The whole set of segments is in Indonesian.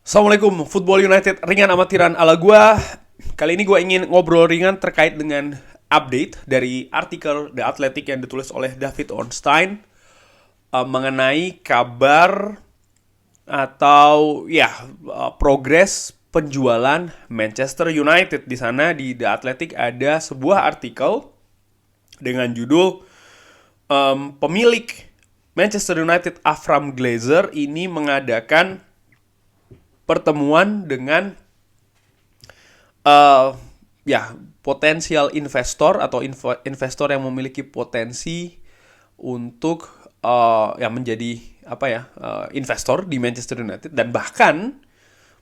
Assalamualaikum, Football United ringan amatiran ala gua. Kali ini gua ingin ngobrol ringan terkait dengan update dari artikel The Athletic yang ditulis oleh David Ornstein mengenai kabar atau progres penjualan Manchester United. Di sana di The Athletic ada sebuah artikel dengan judul pemilik Manchester United Avram Glazer ini mengadakan pertemuan dengan potensial investor atau investor yang memiliki potensi untuk menjadi investor di Manchester United, dan bahkan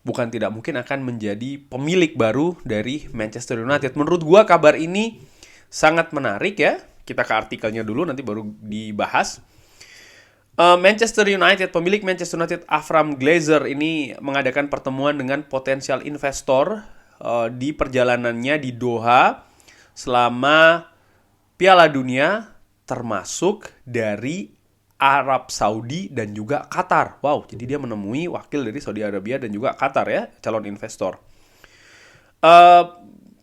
bukan tidak mungkin akan menjadi pemilik baru dari Manchester United. Menurut gua kabar ini sangat menarik ya. Kita ke artikelnya dulu, nanti baru dibahas. Pemilik Manchester United Avram Glazer ini mengadakan pertemuan dengan potensial investor di perjalanannya di Doha selama Piala Dunia, termasuk dari Arab Saudi dan juga Qatar. Wow, jadi dia menemui wakil dari Saudi Arabia dan juga Qatar ya, calon investor.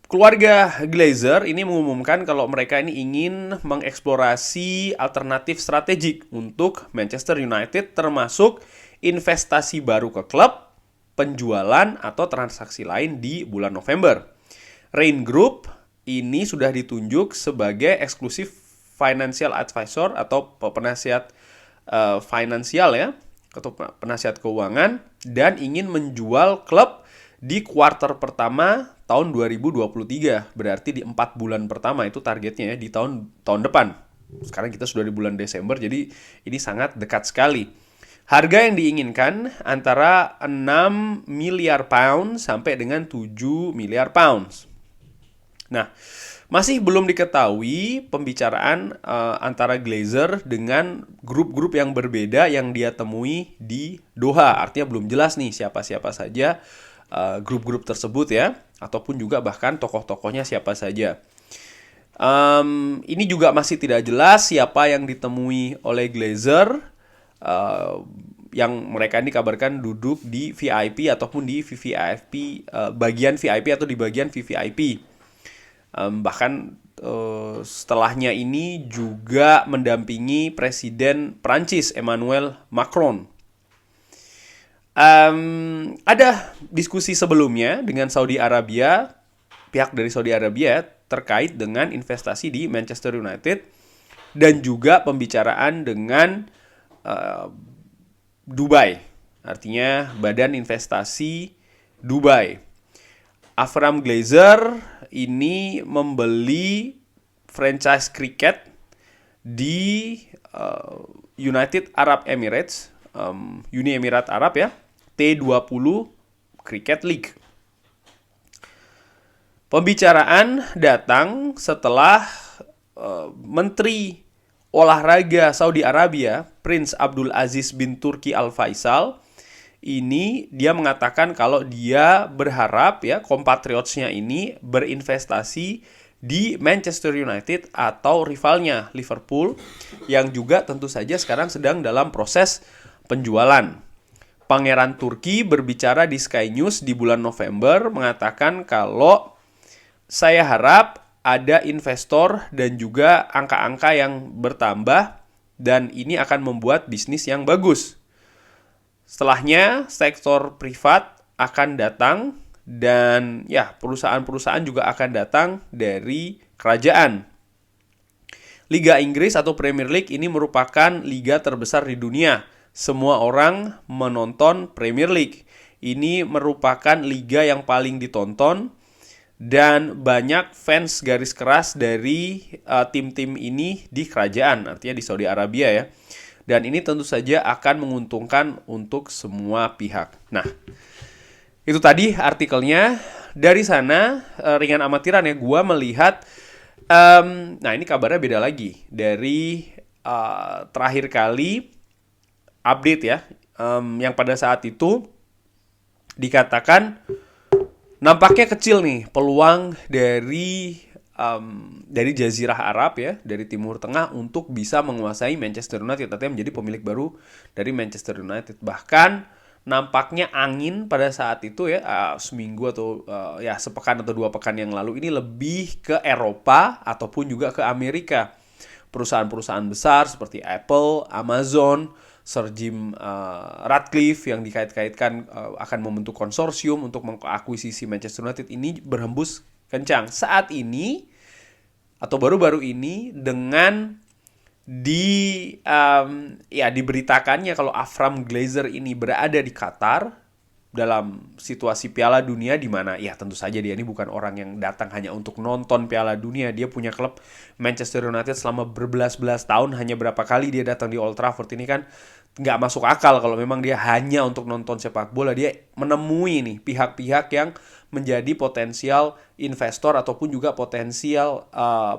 Keluarga Glazer ini mengumumkan kalau mereka ini ingin mengeksplorasi alternatif strategik untuk Manchester United, termasuk investasi baru ke klub, penjualan atau transaksi lain di bulan November. Rain Group ini sudah ditunjuk sebagai eksklusif financial advisor atau penasihat finansial ya, atau penasihat keuangan, dan ingin menjual klub di kuarter pertama tahun 2023. Berarti di 4 bulan pertama itu targetnya ya, di tahun depan. Sekarang kita sudah di bulan Desember, jadi ini sangat dekat sekali. Harga yang diinginkan antara 6 miliar pound sampai dengan 7 miliar pounds. Nah, masih belum diketahui pembicaraan antara Glazer dengan grup-grup yang berbeda yang dia temui di Doha. Artinya belum jelas nih siapa-siapa saja grup-grup tersebut ya, ataupun juga bahkan tokoh-tokohnya siapa saja. Ini juga masih tidak jelas siapa yang ditemui oleh Glazer, yang mereka ini kabarkan duduk di VIP ataupun di VVIP, bagian VIP atau di bagian VVIP. Bahkan setelahnya ini juga mendampingi Presiden Prancis Emmanuel Macron. Ada diskusi sebelumnya dengan Saudi Arabia, pihak dari Saudi Arabia terkait dengan investasi di Manchester United, dan juga pembicaraan dengan Dubai, artinya Badan Investasi Dubai. Avram Glazer ini membeli franchise kriket di United Arab Emirates, Uni Emirat Arab ya, T20 Cricket League. Pembicaraan datang setelah Menteri Olahraga Saudi Arabia, Prince Abdul Aziz bin Turki Al Faisal, ini dia mengatakan kalau dia berharap ya compatriots-nya ini berinvestasi di Manchester United atau rivalnya Liverpool, yang juga tentu saja sekarang sedang dalam proses penjualan. Pangeran Turki berbicara di Sky News di bulan November mengatakan kalau saya harap ada investor dan juga angka-angka yang bertambah, dan ini akan membuat bisnis yang bagus. Setelahnya sektor privat akan datang, dan ya perusahaan-perusahaan juga akan datang dari kerajaan. Liga Inggris atau Premier League ini merupakan liga terbesar di dunia. Semua orang menonton Premier League. Ini merupakan liga yang paling ditonton, dan banyak fans garis keras dari tim-tim ini di kerajaan, artinya di Saudi Arabia ya. Dan ini tentu saja akan menguntungkan untuk semua pihak. Nah, itu tadi artikelnya. Dari sana, ringan amatiran ya, gue melihat, nah ini kabarnya beda lagi dari terakhir kali update ya, yang pada saat itu dikatakan nampaknya kecil nih peluang dari Jazirah Arab ya, dari Timur Tengah untuk bisa menguasai Manchester United, artinya menjadi pemilik baru dari Manchester United. Bahkan nampaknya angin pada saat itu ya, seminggu atau ya sepekan atau 2 pekan yang lalu ini lebih ke Eropa ataupun juga ke Amerika. Perusahaan-perusahaan besar seperti Apple, Amazon, Sir Jim Ratcliffe yang dikait-kaitkan akan membentuk konsorsium untuk mengakuisisi Manchester United ini berhembus kencang. Saat ini atau baru-baru ini dengan diberitakannya kalau Avram Glazer ini berada di Qatar dalam situasi Piala Dunia, di mana ya tentu saja dia ini bukan orang yang datang hanya untuk nonton Piala Dunia. Dia punya klub Manchester United selama berbelas-belas tahun, hanya berapa kali dia datang di Old Trafford. Ini kan nggak masuk akal kalau memang dia hanya untuk nonton sepak bola. Dia menemui nih pihak-pihak yang menjadi potensial investor ataupun juga potensial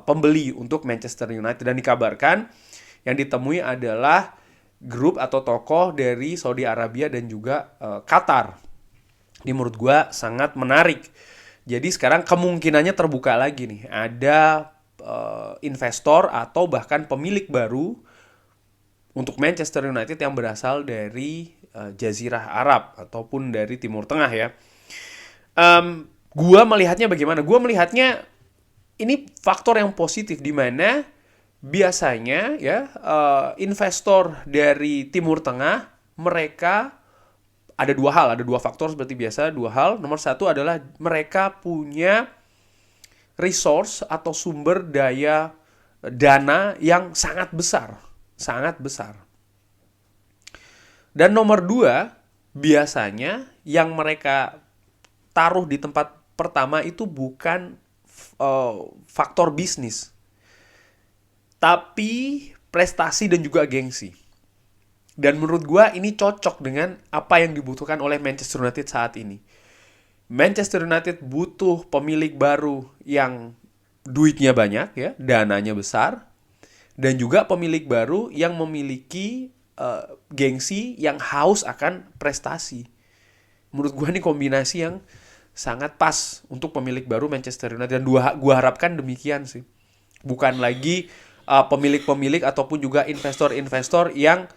pembeli untuk Manchester United. Dan dikabarkan yang ditemui adalah grup atau tokoh dari Saudi Arabia dan juga Qatar. Ini menurut gue sangat menarik. Jadi sekarang kemungkinannya terbuka lagi nih. Ada investor atau bahkan pemilik baru untuk Manchester United yang berasal dari Jazirah Arab ataupun dari Timur Tengah ya. Gua melihatnya bagaimana? Gua melihatnya ini faktor yang positif, di mana biasanya ya investor dari Timur Tengah mereka ada dua faktor seperti biasa, dua hal. Nomor satu adalah mereka punya resource atau sumber daya dana yang sangat besar. Dan nomor dua, biasanya yang mereka taruh di tempat pertama itu bukan faktor bisnis, tapi prestasi dan juga gengsi. Dan menurut gue ini cocok dengan apa yang dibutuhkan oleh Manchester United saat ini. Manchester United butuh pemilik baru yang duitnya banyak ya, dananya besar, dan juga pemilik baru yang memiliki gengsi, yang haus akan prestasi. Menurut gue ini kombinasi yang sangat pas untuk pemilik baru Manchester United. Dan gue harapkan demikian sih. Bukan lagi pemilik-pemilik ataupun juga investor-investor yang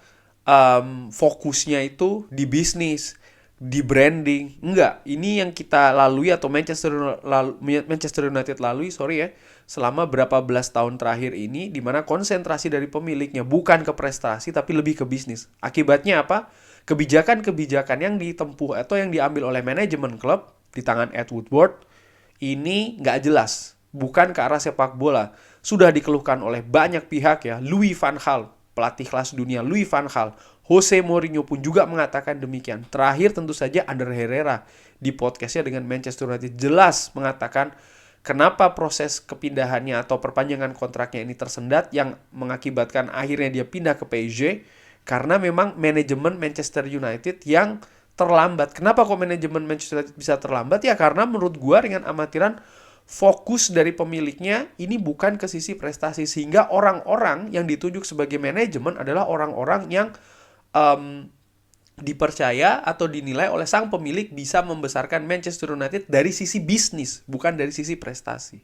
fokusnya itu di bisnis, di branding. Enggak, ini yang kita lalui atau Manchester United lalui, selama berapa belas tahun terakhir ini, di mana konsentrasi dari pemiliknya bukan ke prestasi tapi lebih ke bisnis. Akibatnya apa? Kebijakan-kebijakan yang ditempuh atau yang diambil oleh manajemen klub di tangan Ed Woodward ini nggak jelas, bukan ke arah sepak bola. Sudah dikeluhkan oleh banyak pihak ya. Louis van Gaal, pelatih kelas dunia Louis van Gaal, Jose Mourinho pun juga mengatakan demikian. Terakhir tentu saja Ander Herrera di podcastnya dengan Manchester United jelas mengatakan kenapa proses kepindahannya atau perpanjangan kontraknya ini tersendat, yang mengakibatkan akhirnya dia pindah ke PSG karena memang manajemen Manchester United yang terlambat. Kenapa kok manajemen Manchester United bisa terlambat? Ya karena menurut gua dengan amatiran fokus dari pemiliknya ini bukan ke sisi prestasi, sehingga orang-orang yang ditunjuk sebagai manajemen adalah orang-orang yang dipercaya atau dinilai oleh sang pemilik bisa membesarkan Manchester United dari sisi bisnis, bukan dari sisi prestasi.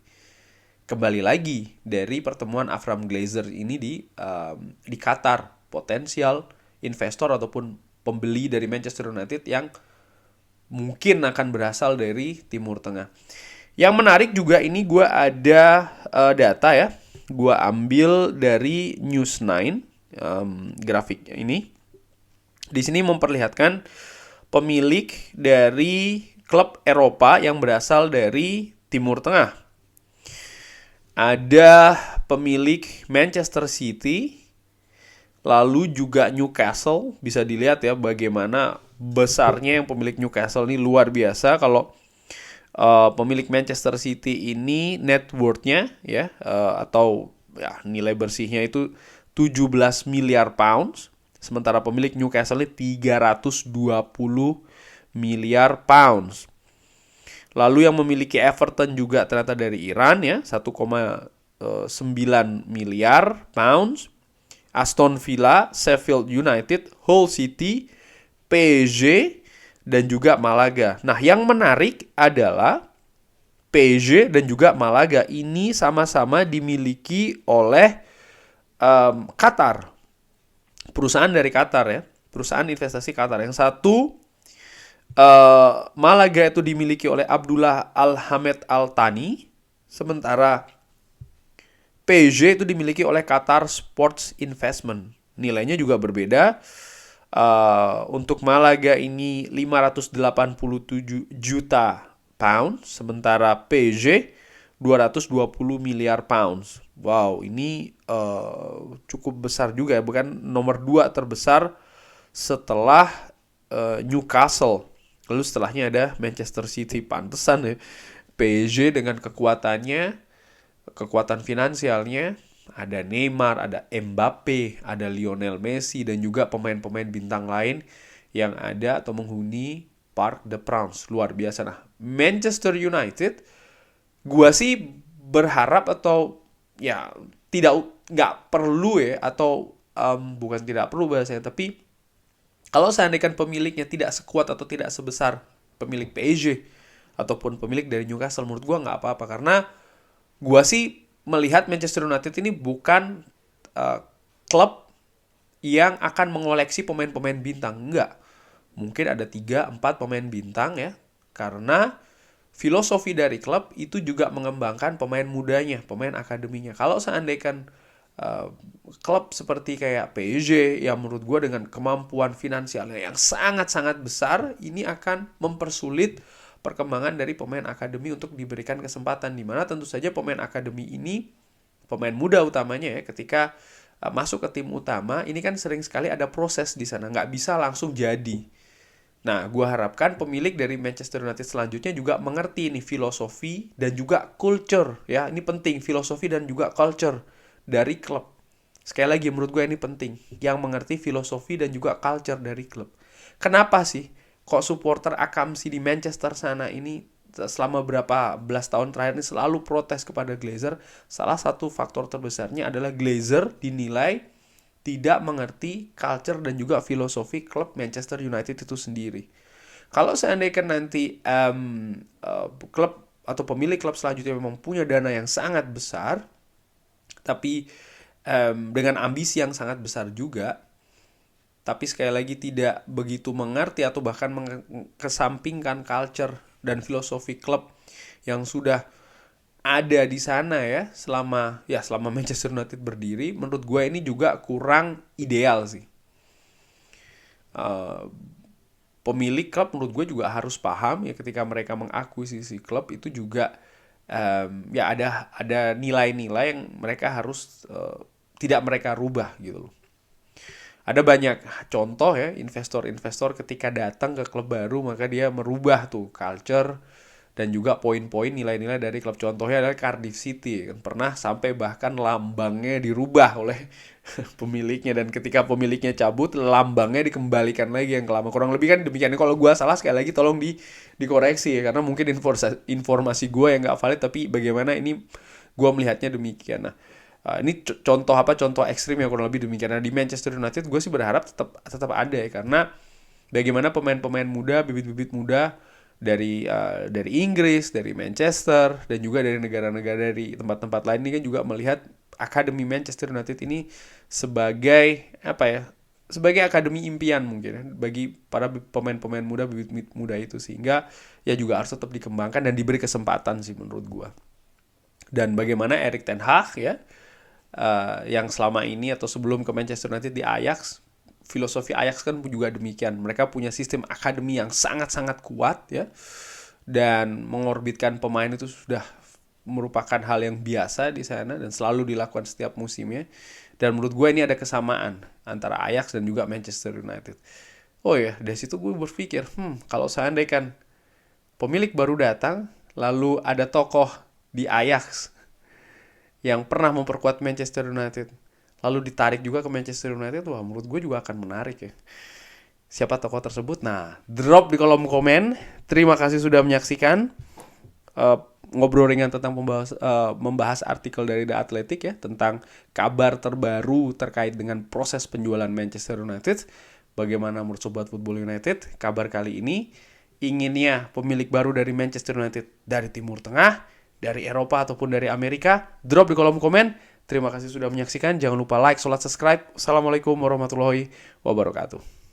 Kembali lagi dari pertemuan Avram Glazer ini di Qatar, potensial investor ataupun pembeli dari Manchester United yang mungkin akan berasal dari Timur Tengah. Yang menarik juga ini gue ada data ya, gue ambil dari News9, grafiknya ini. Di sini memperlihatkan pemilik dari klub Eropa yang berasal dari Timur Tengah. Ada pemilik Manchester City, lalu juga Newcastle. Bisa dilihat ya bagaimana besarnya yang pemilik Newcastle ini, luar biasa. Kalau pemilik Manchester City ini net worth-nya ya atau ya nilai bersihnya itu 17 miliar pounds. Sementara pemilik Newcastle ini 320 miliar pounds. Lalu yang memiliki Everton juga ternyata dari Iran ya, 1,9 miliar pounds. Aston Villa, Sheffield United, Hull City, PSG, dan juga Malaga. Nah, yang menarik adalah PSG dan juga Malaga ini sama-sama dimiliki oleh Qatar. Perusahaan dari Qatar ya, perusahaan investasi Qatar. Yang satu Malaga itu dimiliki oleh Abdullah Al-Hamed Al-Thani, sementara PSG itu dimiliki oleh Qatar Sports Investment. Nilainya juga berbeda. Untuk Malaga ini 587 juta pound, sementara PSG 220 miliar pounds. Wow, ini cukup besar juga ya, bukan nomor 2 terbesar setelah Newcastle. Lalu setelahnya ada Manchester City. Pantesan ya, PSG dengan kekuatannya, kekuatan finansialnya, ada Neymar, ada Mbappe, ada Lionel Messi, dan juga pemain-pemain bintang lain yang ada atau menghuni Parc des Princes. Luar biasa. Nah, Manchester United, gua sih berharap atau ya nggak perlu ya, atau bukan tidak perlu bahasanya, tapi kalau seandainya pemiliknya tidak sekuat atau tidak sebesar pemilik PSG ataupun pemilik dari Newcastle, menurut gua nggak apa-apa, karena gua sih melihat Manchester United ini bukan klub yang akan mengoleksi pemain-pemain bintang. Enggak. Mungkin ada 3-4 pemain bintang ya. Karena filosofi dari klub itu juga mengembangkan pemain mudanya, pemain akademinya. Kalau seandainya klub seperti kayak PSG yang menurut gue dengan kemampuan finansialnya yang sangat-sangat besar, ini akan mempersulit perkembangan dari pemain akademi untuk diberikan kesempatan, di mana tentu saja pemain akademi ini, pemain muda utamanya ya, ketika masuk ke tim utama, ini kan sering sekali ada proses di sana, nggak bisa langsung jadi. Nah, gue harapkan pemilik dari Manchester United selanjutnya juga mengerti ini filosofi dan juga culture ya, ini penting, filosofi dan juga culture dari klub. Sekali lagi menurut gue ini penting, yang mengerti filosofi dan juga culture dari klub. Kenapa sih kok supporter Akamsi di Manchester sana ini selama berapa belas tahun terakhir ini selalu protes kepada Glazer? Salah satu faktor terbesarnya adalah Glazer dinilai tidak mengerti culture dan juga filosofi klub Manchester United itu sendiri. Kalau seandainya nanti klub atau pemilik klub selanjutnya memang punya dana yang sangat besar, tapi dengan ambisi yang sangat besar juga, tapi sekali lagi tidak begitu mengerti atau bahkan mengesampingkan culture dan filosofi klub yang sudah ada di sana ya selama Manchester United berdiri, menurut gue ini juga kurang ideal sih. Pemilik klub menurut gue juga harus paham ya, ketika mereka mengakuisisi klub itu juga ya ada nilai-nilai yang mereka harus tidak mereka rubah gitu loh. Ada banyak contoh ya, investor-investor ketika datang ke klub baru maka dia merubah tuh culture dan juga poin-poin nilai-nilai dari klub. Contohnya adalah Cardiff City, kan pernah sampai bahkan lambangnya dirubah oleh pemiliknya, dan ketika pemiliknya cabut lambangnya dikembalikan lagi yang lama. Kurang lebih kan demikian. Kalau gue salah sekali lagi tolong dikoreksi ya, karena mungkin informasi gue yang nggak valid, tapi bagaimana ini gue melihatnya demikian. Nah, ini contoh ekstrim yang kurang lebih demikian. Nah, di Manchester United gue sih berharap tetap ada ya, karena bagaimana pemain-pemain muda, bibit-bibit muda dari Inggris, dari Manchester, dan juga dari negara-negara dari tempat-tempat lain ini kan juga melihat akademi Manchester United ini sebagai sebagai akademi impian mungkin bagi para pemain-pemain muda, bibit muda itu, sehingga ya juga harus tetap dikembangkan dan diberi kesempatan sih menurut gue. Dan bagaimana Erik ten Hag ya, yang selama ini atau sebelum ke Manchester United di Ajax, filosofi Ajax kan juga demikian. Mereka punya sistem akademi yang sangat-sangat kuat ya, dan mengorbitkan pemain itu sudah merupakan hal yang biasa di sana dan selalu dilakukan setiap musimnya. Dan menurut gue ini ada kesamaan antara Ajax dan juga Manchester United. Oh ya, dari situ gue berpikir, kalau seandainya kan pemilik baru datang, lalu ada tokoh di Ajax yang pernah memperkuat Manchester United, lalu ditarik juga ke Manchester United, wah menurut gue juga akan menarik ya. Siapa tokoh tersebut? Nah, drop di kolom komen. Terima kasih sudah menyaksikan ngobrol ringan tentang membahas artikel dari The Athletic ya, tentang kabar terbaru terkait dengan proses penjualan Manchester United. Bagaimana menurut Sobat Football United? Kabar kali ini, inginnya pemilik baru dari Manchester United dari Timur Tengah, dari Eropa ataupun dari Amerika? Drop di kolom komen. Terima kasih sudah menyaksikan. Jangan lupa like, subscribe. Assalamualaikum warahmatullahi wabarakatuh.